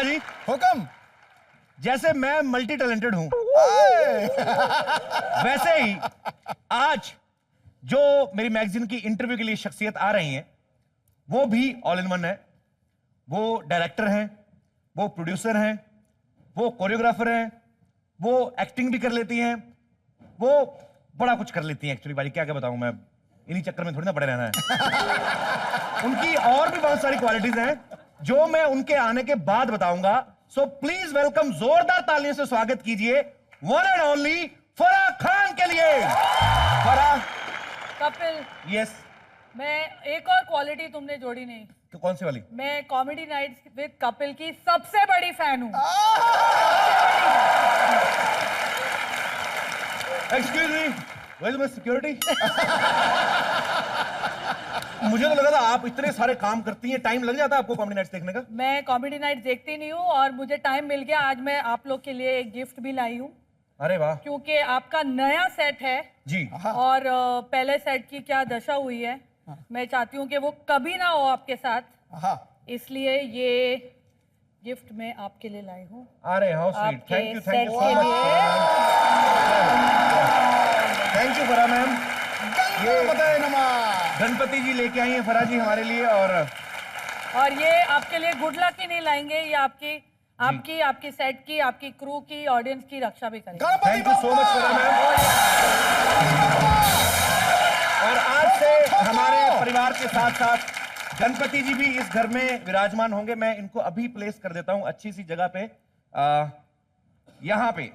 जी हुक्म। जैसे मैं मल्टी टैलेंटेड हूं वैसे ही आज जो मेरी मैगजीन की इंटरव्यू के लिए शख्सियत आ रही हैं वो भी ऑल इन वन है। वो डायरेक्टर हैं, वो प्रोड्यूसर हैं, वो कोरियोग्राफर हैं, वो एक्टिंग भी कर लेती हैं, वो बड़ा कुछ कर लेती हैं। एक्चुअली भाई क्या क्या बताऊं मैं, इन्हीं चक्कर में थोड़ी ना पड़े रहना है। उनकी और भी बहुत सारी क्वालिटीज हैं जो मैं उनके आने के बाद बताऊंगा। सो प्लीज वेलकम, जोरदार तालियों से स्वागत कीजिए one and only Farah Khan के लिए। फराह। कपिल, यस। मैं एक और क्वालिटी तुमने जोड़ी नहीं। तो कौन सी वाली? मैं कॉमेडी नाइट्स विद कपिल की सबसे बड़ी फैन हूँ। Excuse me, where is my security? मुझे तो लगा था आप इतने सारे काम करती हैं, टाइम लग जाता है आपको कॉमेडी नाइट्स देखने का? मैं कॉमेडी नाइट देखती नहीं हूँ और मुझे टाइम मिल गया। आज मैं आप लोग के लिए एक गिफ्ट भी लाई हूँ। अरे वाह। क्योंकि आपका नया सेट है जी। और पहले सेट की क्या दशा हुई है, मैं चाहती हूँ कि वो कभी ना हो आपके साथ। इसलिए ये गिफ्ट मैं आपके लिए लाई हूँ। अरे हाउ स्वीट, थैंक यू सेट सो के much. Thank you Farah ma'am. Ganpati ji लेके आई हैं फराह जी हमारे लिए और ये आपके लिए गुड लक ही नहीं लाएंगे, ये आपकी सेट की, आपकी क्रू की, ऑडियंस की रक्षा भी करेंगे। Thank you so much Farah ma'am. और आज से हमारे परिवार के साथ साथ गणपति जी भी इस घर में विराजमान होंगे। मैं इनको अभी प्लेस कर देता हूं अच्छी सी जगह पे। यहां पे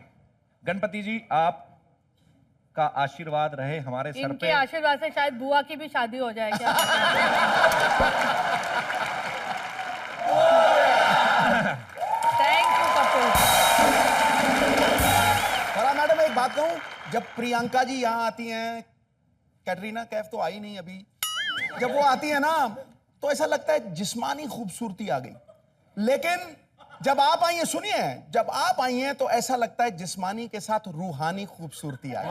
गणपति जी आप का आशीर्वाद रहे हमारे सर पे। इनके आशीर्वाद से शायद बुआ की भी शादी हो जाए क्या? Thank you Kapil. Farah madam एक बात कहूं, जब प्रियंका जी यहाँ आती हैं, कैटरीना कैफ तो आई नहीं अभी, जब वो आती है ना तो ऐसा लगता है जिस्मानी खूबसूरती आ गई, लेकिन जब आप आई हैं, सुनिए, जब आप आई हैं तो ऐसा लगता है जिस्मानी के साथ रूहानी खूबसूरती आ गई।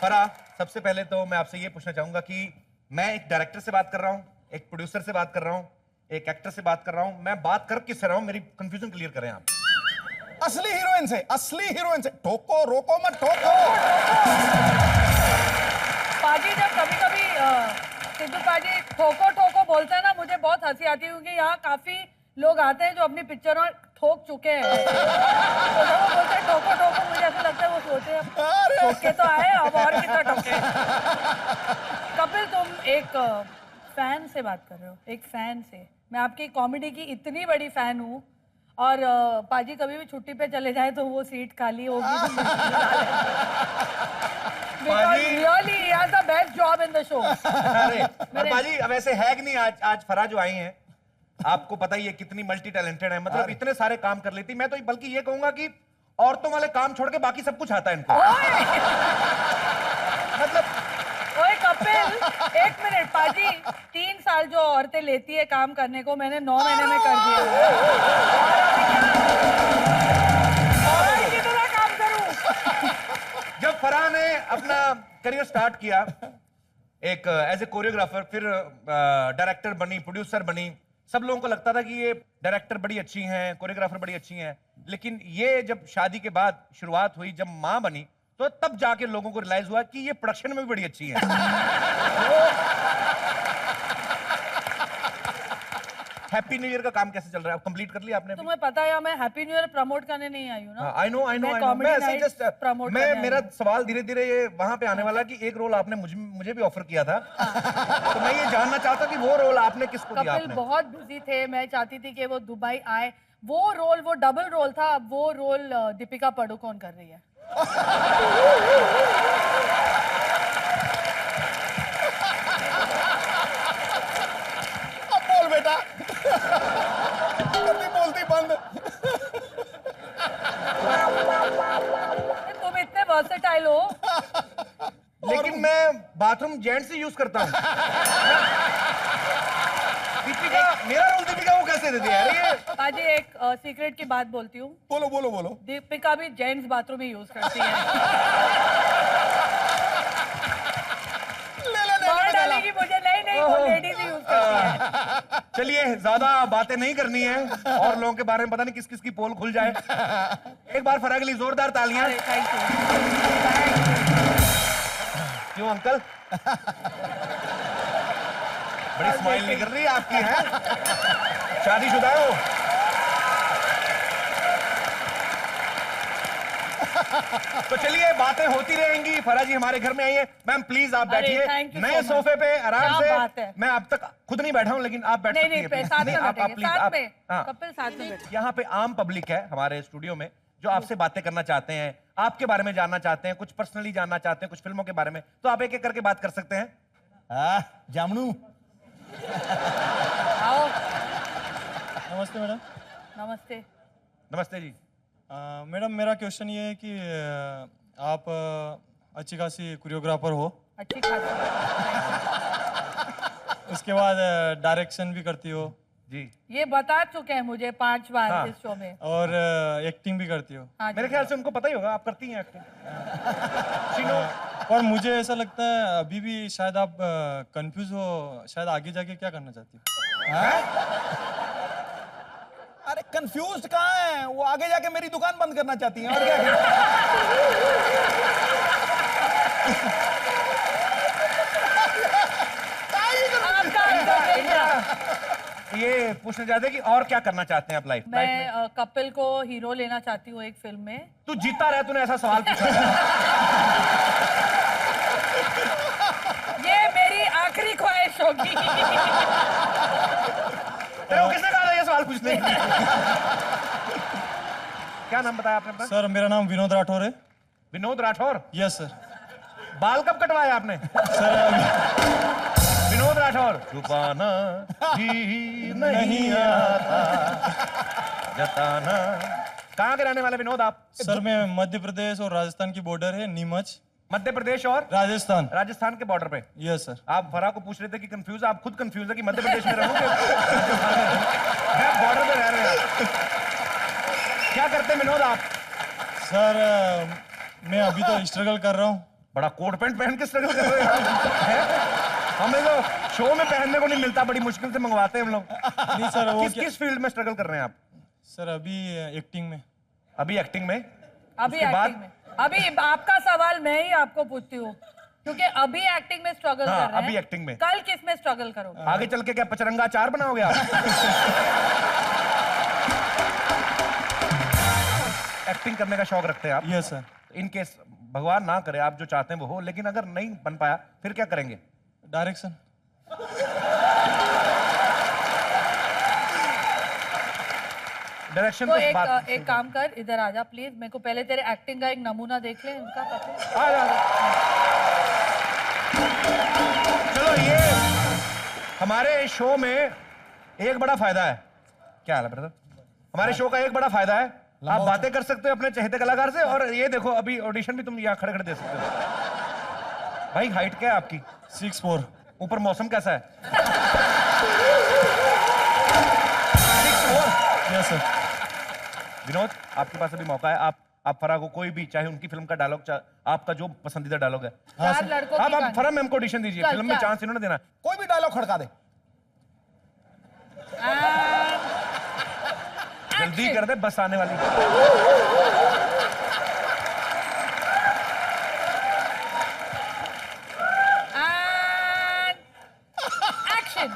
फराह, सबसे पहले तो मैं आपसे ये पूछना चाहूंगा कि मैं एक डायरेक्टर से बात कर रहा हूं, एक प्रोड्यूसर से बात कर रहा हूं, एक एक्टर से बात कर रहा हूं, मैं बात कर किससे रहा हूं? मेरी कंफ्यूजन क्लियर करें आप। असली हीरोइन से, असली हीरोइन से। ठोको, रोको मत, ठोको। पाजी जब कभी-कभी सिद्धू पाजी ठोको ठोको बोलते हैं ना, मुझे बहुत हंसी आती है क्योंकि यहाँ काफी लोग आते हैं जो अपनी पिक्चरों ठोक चुके हैं। तो जब वो बोलते हैं ठोको ठोको, मुझे ऐसा लगता है वो सोचते हैं ठोके तो आए, अब और कितना ठोके। कपिल, तुम एक फैन से बात कर रहे हो, एक फैन से। मैं आपकी कॉमेडी की इतनी बड़ी फैन हूँ और पाजी कभी भी छुट्टी पे चले जाए तो वो सीट खाली होगी। Because really he has the best job in the show. अरे पाजी, अब ऐसे है कि नहीं, आज फराह जो आई हैं, आपको पता ही है कितनी मल्टी टैलेंटेड है, मतलब इतने सारे काम कर लेती। मैं तो बल्कि ये कहूंगा कि औरतों वाले काम छोड़ के बाकी सब कुछ आता है इनको। मतलब ओए कपिल, एक मिनट। पाजी 3 साल जो औरतें लेती है काम करने को, मैंने 9 महीने में कर दिया। और कितना काम करूं? जब फराह ने अपना करियर स्टार्ट किया एक एज ए कोरियोग्राफर, फिर डायरेक्टर बनी, प्रोड्यूसर बनी, सब लोगों को लगता था कि ये डायरेक्टर बड़ी अच्छी हैं, कोरियोग्राफर बड़ी अच्छी हैं, लेकिन ये जब शादी के बाद शुरुआत हुई, जब मां बनी, तो तब जाके लोगों को रियलाइज हुआ कि ये प्रोडक्शन में भी बड़ी अच्छी है। हैप्पी न्यू ईयर का काम कैसे चल रहा है? कंप्लीट कर लिया आपने? तुम्हें पता है मैं हैप्पी न्यू ईयर प्रमोट करने नहीं आई हूँ ना। आई नो मैं ऐसे जस्ट प्रमोट, मेरा सवाल धीरे धीरे ये वहां पे आने वाला कि एक रोल आपने मुझे भी ऑफर किया था। तो मैं ये जानना चाहता कि वो रोल आपने किसको दिया? कपिल बहुत बिजी थे, मैं चाहती थी कि वो दुबई आए। वो रोल, वो डबल रोल था, अब वो रोल दीपिका पादुकोण कर रही है। अब बोल बेटा। बोलती बंद। तुम इतने वर्सेटाइल हो। लेकिन मैं बाथरूम जेंट से यूज करता हूँ। दीपिका, मेरा रोल दीपिका को कैसे दे दिया यार ये? पाजी एक सीक्रेट की बात बोलती हूँ। बोलो बोलो बोलो। दीपिका भी जेंट्स बाथरूम ही यूज करती है। ले में डाला। डालेगी मुझे नहीं वो लेडीज ही यूज करती है। चलिए ज्यादा बातें नहीं करनी है और लोगों के बारे में पता नहीं किस किस की पोल खुल जाए। एक बार फराह के लिए जोरदार तालियां। Thank you. क्यों अंकल? बड़ी स्माइल निकल रही है आपकी, है? शादीशुदा हो? तो चलिए बातें होती रहेंगी। फराह जी हमारे घर में आई है। मैम प्लीज आप अरे, बैठिए thank you नए so much। सोफे पे आराम क्या बात से। है। मैं अब तक खुद नहीं बैठा हूं लेकिन आप बैठ सकती नहीं हैं। साथ में आप बैठेंगे, प्लीज साथ आप। में हाँ, कपिल साथ में बैठे। यहाँ पे आम पब्लिक है हमारे स्टूडियो में जो आपसे बातें करना चाहते हैं, आपके बारे में जानना चाहते हैं, कुछ पर्सनली जानना चाहते हैं, कुछ फिल्मों के बारे में, तो आप एक एक करके बात कर सकते हैं। जामनू आओ। नमस्ते मैडम। नमस्ते। नमस्ते जी। मैडम मेरा क्वेश्चन ये है कि आप अच्छी खासी कोरियोग्राफर हो, अच्छी खासी। उसके बाद डायरेक्शन भी करती हो जी ये बता चुके हैं मुझे 5 बार हाँ। इस शो में। और एक्टिंग भी करती हो। हाँ जी। मेरे ख्याल से उनको पता ही होगा आप करती हैं एक्टिंग। चिनो और मुझे ऐसा लगता है अभी भी शायद आप कंफ्यूज हो, शायद आगे जाके क्या करना चाहती हो। अरे कंफ्यूज कहाँ है वो, आगे जाके मेरी दुकान बंद करना चाहती हैं और क्या। आपका आंसर नहीं था। ये पूछना चाहते हैं कि और क्या करना चाहते हैं आप लाइफ में? मैं कपिल को हीरो लेना चाहती हूँ एक फिल्म में। तू जीता रहे, तूने ऐसा सवाल पूछा। ये मेरी आखिरी ख्वाहिश होगी। तेरे को किसने कहा था ये सवाल पूछने के लिए? क्या नाम बताया आपने अपना? सर मेरा नाम विनोद राठौर है। विनोद राठौर। Yes sir. बाल कब कटवाया आपने? सर अभी विनोद राठौर। छुपाना भी नहीं आता, जताना। कहाँ के रहने वाले विनोद आप? सर मैं मध्य प्रदेश और राजस्थान की बॉर्डर है, नीमच मध्य प्रदेश और राजस्थान। राजस्थान के बॉर्डर पे। Yes sir. आप फराह को पूछ रहे थे कि कंफ्यूज, आप खुद कंफ्यूज है कि मध्य प्रदेश में रहूंगे बॉर्डर पे रह रहे हैं। क्या करते हैं विनोद आप? सर मैं अभी तो स्ट्रगल कर रहा हूँ। बड़ा कोट पैंट पहन के स्ट्रगल कर रहे हैं। हमें तो शो में पहनने को नहीं मिलता, बड़ी मुश्किल से मंगवाते हैं हम लोग। नहीं सर वो किस फील्ड में स्ट्रगल कर रहे हैं आप? सर अभी एक्टिंग में। अभी एक्टिंग में? अभी उसके बाद? एक्टिंग में। अभी आपका सवाल मैं ही आपको पूछती हूँ क्योंकि अभी एक्टिंग में स्ट्रगल हाँ, कर रहे हैं। अभी एक्टिंग में। कल किस में स्ट्रगल करोगे? आगे चल के क्या पचरंगा अचार बनाओगे आप? एक्टिंग करने का शौक रखते हैं आप? Yes sir. इन केस भगवान ना करे आप जो चाहते हैं वो हो, लेकिन अगर नहीं बन पाया फिर क्या करेंगे? डायरेक्शन। डायरेक्शन तो तो एक बात। एक काम कर, इधर आजा प्लीज। मेरे को पहले तेरे एक्टिंग का एक नमूना देख ले उनका कपिल। आ जा। चलो ये हमारे शो में एक बड़ा फायदा है। क्या हाल है ब्रदर? हमारे शो का एक बड़ा फायदा है, आप बातें कर सकते हो अपने चहेते कलाकार से। और ये देखो अभी ऑडिशन भी तुम यहाँ खड़े खड़े दे सकते हो। भाई हाइट क्या है आपकी? 6'4". ऊपर मौसम कैसा है? Yes sir. विनोद आपके पास अभी मौका है, आप फराह को कोई भी, चाहे उनकी फिल्म का डायलॉग, आपका जो पसंदीदा डायलॉग है, चार लड़कों की आप कहानी। फराह मैम को ऑडिशन दीजिए। चल, फिल्म में चल। चांस इन्होंने देना। कोई भी डायलॉग खड़का दे। जल्दी कर दे, बस आने वाली। एक्शन।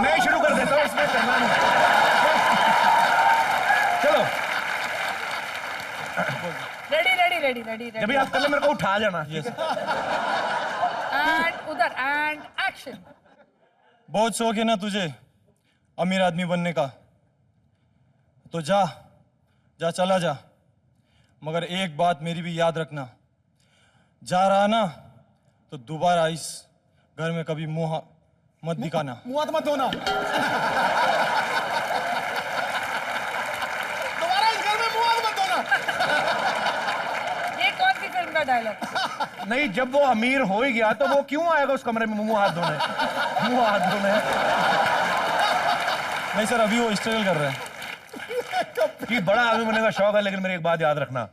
मैं ही शुरू कर देता हूँ, इसमें करना नहीं। चलो रेडी रेडी रेडी रेडी जब भी रेडी। आप कर ले मेरे को उठा जाना। यस। एंड उधर एंड एक्शन। बहुत शौक है ना तुझे अमीर आदमी बनने का, तो जा जा चला जा, मगर एक बात मेरी भी याद रखना, जा रहा ना तो दोबारा इस घर में कभी मुंह मत दिखाना। मुंह हाथ मत धोना। दोबारा इस घर में मुंह हाथ मत धोना। ये कौन सी फिल्म का डायलॉग? नहीं, जब वो अमीर हो ही गया तो वो क्यों आएगा उस कमरे में मुंह हाथ धोने? मुंह हाथ धोने नहीं सर अभी वो स्ट्रगल कर रहे हैं। कि बड़ा आदमी बनने का शौक है, लेकिन मेरी एक बात याद रखना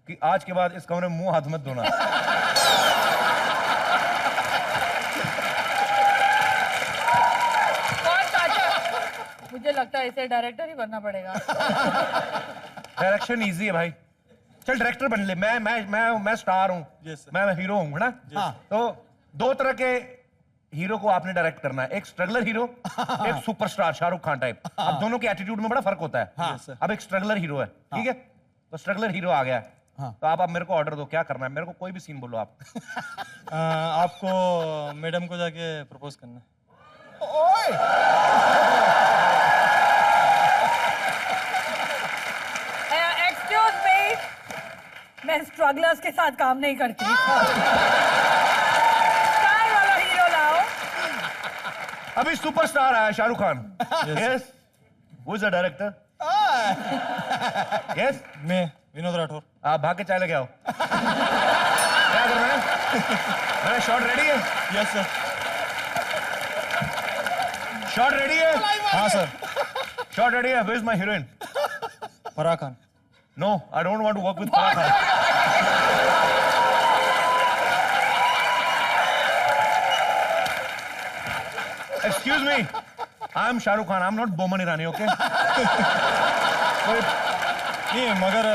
कि आज के बाद इस कमरे में मुंह हाथ मत धोना। लगता है इसे डायरेक्टर ही बनना पड़ेगा। डायरेक्शन इजी है भाई, चल डायरेक्टर बन ले। मैं स्टार हूँ, Yes, sir. मैं हीरो हूँ ना। हाँ। तो दो तरह के हीरो को आपने डायरेक्ट करना है, एक स्ट्रगलर हीरो, एक सुपरस्टार शाहरुख खान टाइप। अब दोनों के एटीट्यूड में बड़ा फर्क होता है। Yes, sir. अब एक स्ट्रगलर हीरो है, ठीक है, तो स्ट्रगलर हीरो आ गया है। तो आप अब मेरे को ऑर्डर दो, क्या करना है, मेरे को कोई भी सीन बोलो आप। आपको मैडम को जाके प्रपोज करना है। ओए एक्सक्यूज मी, मैं स्ट्रगलर्स के साथ काम नहीं करती। स्टार वाला हीरो लाओ। अभी सुपरस्टार आया Shahrukh Khan. Yes, who is the director? Yes, मैं विनोद राठौर। आप भाग के चाय लेके आओ। क्या करना है? मेरा शॉट रेडी है? Yes sir. शॉट रेडी है? हाँ सर। शॉट रेडी है? Where is my heroine? Farah Khan. No, I don't want to work with Farah Khan. Excuse me, I am Shahrukh Khan. I am not Boman Irani, okay? नहीं मगर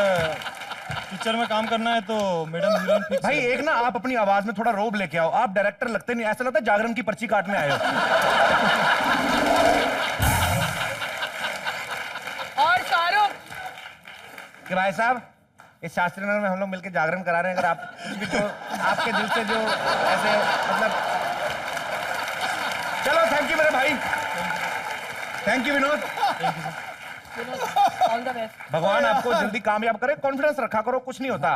picture में काम करना है तो मैडम हीरोइन फिक्स भाई एक ना आप अपनी आवाज में थोड़ा रोब लेके आओ। आप डायरेक्टर लगते नहीं, ऐसा लगता है जागरण की पर्ची काटने आए हो। और शाहरुख, कि भाई साहब इस शास्त्री नगर में हम लोग मिलकर जागरण करा रहे हैं, अगर आप कुछ भी जो आपके दिल से जो ऐसे मतलब, चलो थैंक यू मेरे भाई, thank you Vinod. All the best. भगवान आपको जल्दी कामयाब करे, कॉन्फिडेंस रखा करो, कुछ नहीं होता।